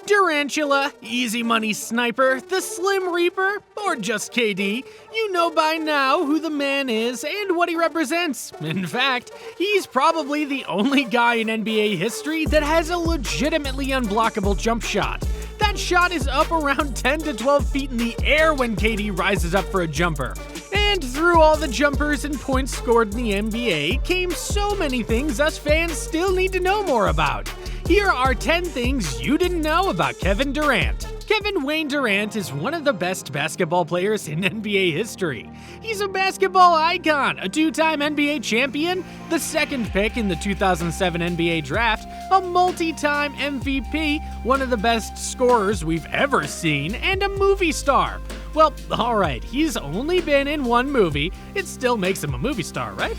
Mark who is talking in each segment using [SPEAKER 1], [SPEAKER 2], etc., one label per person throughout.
[SPEAKER 1] Durantula, Easy Money Sniper, the Slim Reaper, or just KD, you know by now who the man is and what he represents. In fact, he's probably the only guy in NBA history that has a legitimately unblockable jump shot. That shot is up around 10 to 12 feet in the air when KD rises up for a jumper. And through all the jumpers and points scored in the NBA came so many things us fans still need to know more about. Here are 10 things you didn't know about Kevin Durant. Kevin Wayne Durant is one of the best basketball players in NBA history. He's a basketball icon, a two-time NBA champion, the second pick in the 2007 NBA draft, a multi-time MVP, one of the best scorers we've ever seen, and a movie star. Well, alright, he's only been in one movie. It still makes him a movie star, right?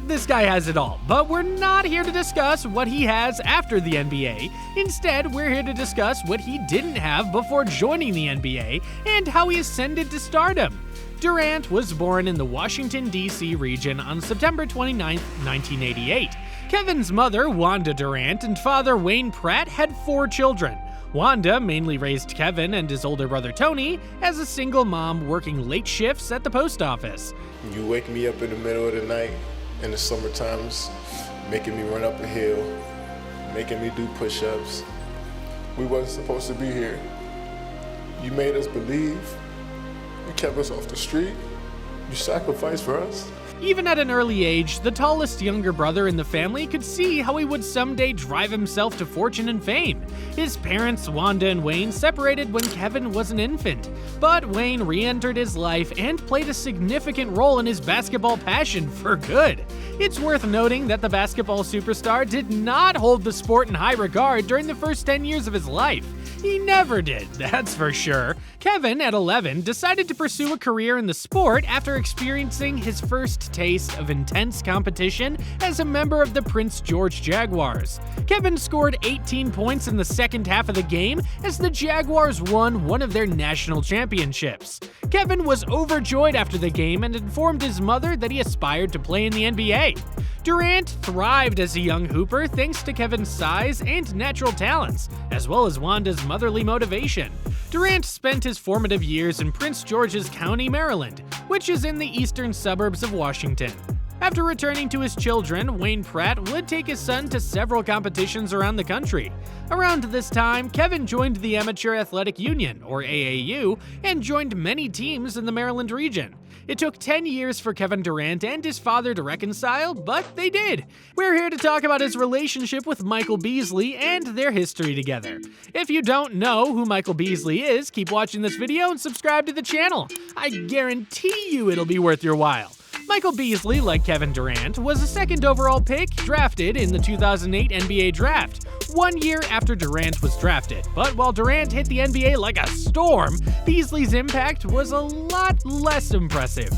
[SPEAKER 1] This guy has it all, but we're not here to discuss what he has after the NBA. Instead, we're here to discuss what he didn't have before joining the NBA and how he ascended to stardom. Durant was born in the Washington, D.C. region on September 29, 1988. Kevin's mother, Wanda Durant, and father, Wayne Pratt, had 4 children. Wanda mainly raised Kevin and his older brother Tony as a single mom working late shifts at the post office.
[SPEAKER 2] You wake me up in the middle of the night in the summer times, making me run up a hill, making me do push-ups. We wasn't supposed to be here. You made us believe. You kept us off the street. You sacrificed for us.
[SPEAKER 1] Even at an early age, the tallest younger brother in the family could see how he would someday drive himself to fortune and fame. His parents, Wanda and Wayne, separated when Kevin was an infant, but Wayne re-entered his life and played a significant role in his basketball passion for good. It's worth noting that the basketball superstar did not hold the sport in high regard during the first 10 years of his life. He never did, that's for sure. Kevin, at 11, decided to pursue a career in the sport after experiencing his first taste of intense competition as a member of the Prince George Jaguars. Kevin scored 18 points in the second half of the game as the Jaguars won one of their national championships. Kevin was overjoyed after the game and informed his mother that he aspired to play in the NBA. Durant thrived as a young hooper thanks to Kevin's size and natural talents, as well as Wanda's motherly motivation. Durant spent his formative years in Prince George's County, Maryland, which is in the eastern suburbs of Washington. After returning to his children, Wayne Pratt would take his son to several competitions around the country. Around this time, Kevin joined the Amateur Athletic Union, or AAU, and joined many teams in the Maryland region. It took 10 years for Kevin Durant and his father to reconcile, but they did. We're here to talk about his relationship with Michael Beasley and their history together. If you don't know who Michael Beasley is, keep watching this video and subscribe to the channel. I guarantee you it'll be worth your while. Michael Beasley, like Kevin Durant, was a second overall pick drafted in the 2008 NBA draft, 1 year after Durant was drafted. But while Durant hit the NBA like a storm, Beasley's impact was a lot less impressive.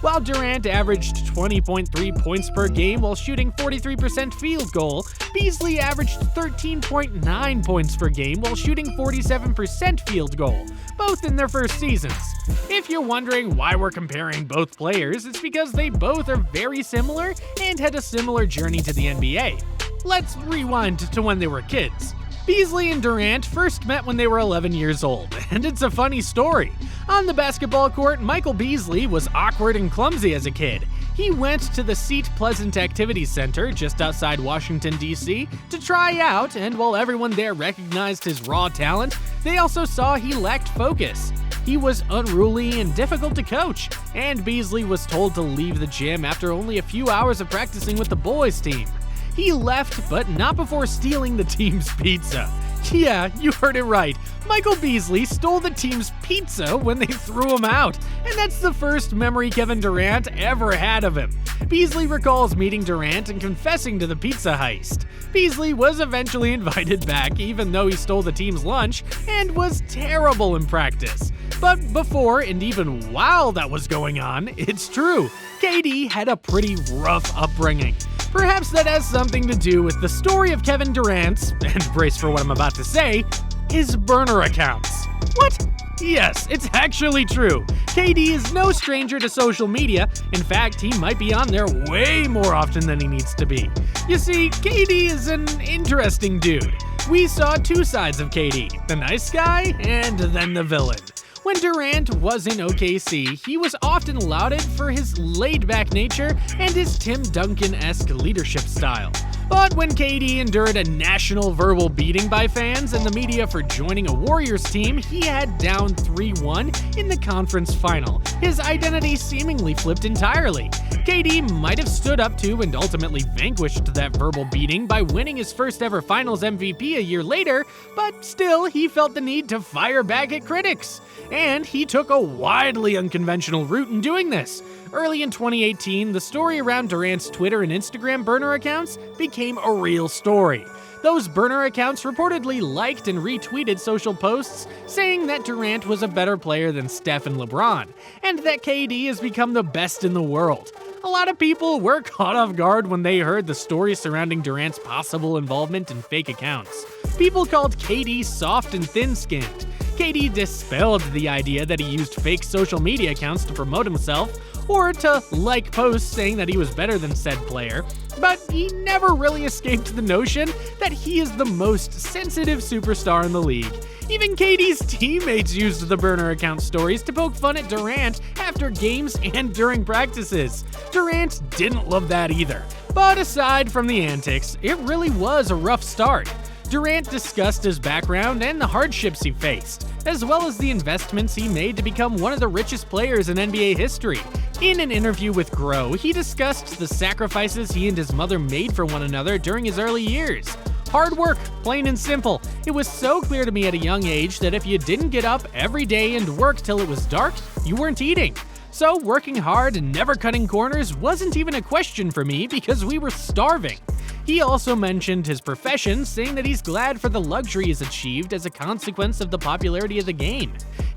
[SPEAKER 1] While Durant averaged 20.3 points per game while shooting 43% field goal, Beasley averaged 13.9 points per game while shooting 47% field goal, both in their first seasons. If you're wondering why we're comparing both players, it's because they both are very similar and had a similar journey to the NBA. Let's rewind to when they were kids. Beasley and Durant first met when they were 11 years old, and it's a funny story. On the basketball court, Michael Beasley was awkward and clumsy as a kid. He went to the Seat Pleasant Activities Center just outside Washington, D.C. to try out, and while everyone there recognized his raw talent, they also saw he lacked focus. He was unruly and difficult to coach, and Beasley was told to leave the gym after only a few hours of practicing with the boys' team. He left, but not before stealing the team's pizza. Yeah, you heard it right. Michael Beasley stole the team's pizza when they threw him out, and that's the first memory Kevin Durant ever had of him. Beasley recalls meeting Durant and confessing to the pizza heist. Beasley was eventually invited back, even though he stole the team's lunch and was terrible in practice. But before and even while that was going on, it's true, KD had a pretty rough upbringing. Perhaps that has something to do with the story of Kevin Durant's, and brace for what I'm about to say, his burner accounts. What? Yes, it's actually true. KD is no stranger to social media. In fact, he might be on there way more often than he needs to be. You see, KD is an interesting dude. We saw two sides of KD, the nice guy and then the villain. When Durant was in OKC, he was often lauded for his laid-back nature and his Tim Duncan-esque leadership style. But when KD endured a national verbal beating by fans and the media for joining a Warriors team he had down 3-1 in the conference final, his identity seemingly flipped entirely. KD might have stood up to and ultimately vanquished that verbal beating by winning his first ever finals MVP a year later, but still he felt the need to fire back at critics. And he took a widely unconventional route in doing this. Early in 2018, the story around Durant's Twitter and Instagram burner accounts became a real story. Those burner accounts reportedly liked and retweeted social posts saying that Durant was a better player than Steph and LeBron, and that KD has become the best in the world. A lot of people were caught off guard when they heard the story surrounding Durant's possible involvement in fake accounts. People called KD soft and thin-skinned. KD dispelled the idea that he used fake social media accounts to promote himself or to like posts saying that he was better than said player, but he never really escaped the notion that he is the most sensitive superstar in the league. Even KD's teammates used the burner account stories to poke fun at Durant after games and during practices. Durant didn't love that either. But aside from the antics, it really was a rough start. Durant discussed his background and the hardships he faced, as well as the investments he made to become one of the richest players in NBA history. In an interview with Grow, he discussed the sacrifices he and his mother made for one another during his early years. Hard work, plain and simple. It was so clear to me at a young age that if you didn't get up every day and work till it was dark, you weren't eating. So working hard and never cutting corners wasn't even a question for me because we were starving. He also mentioned his profession, saying that he's glad for the luxury he's achieved as a consequence of the popularity of the game.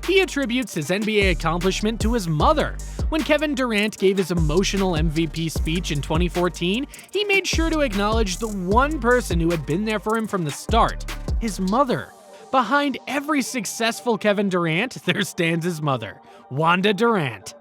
[SPEAKER 1] He attributes his NBA accomplishment to his mother. When Kevin Durant gave his emotional MVP speech in 2014, he made sure to acknowledge the one person who had been there for him from the start, his mother. Behind every successful Kevin Durant, there stands his mother, Wanda Durant.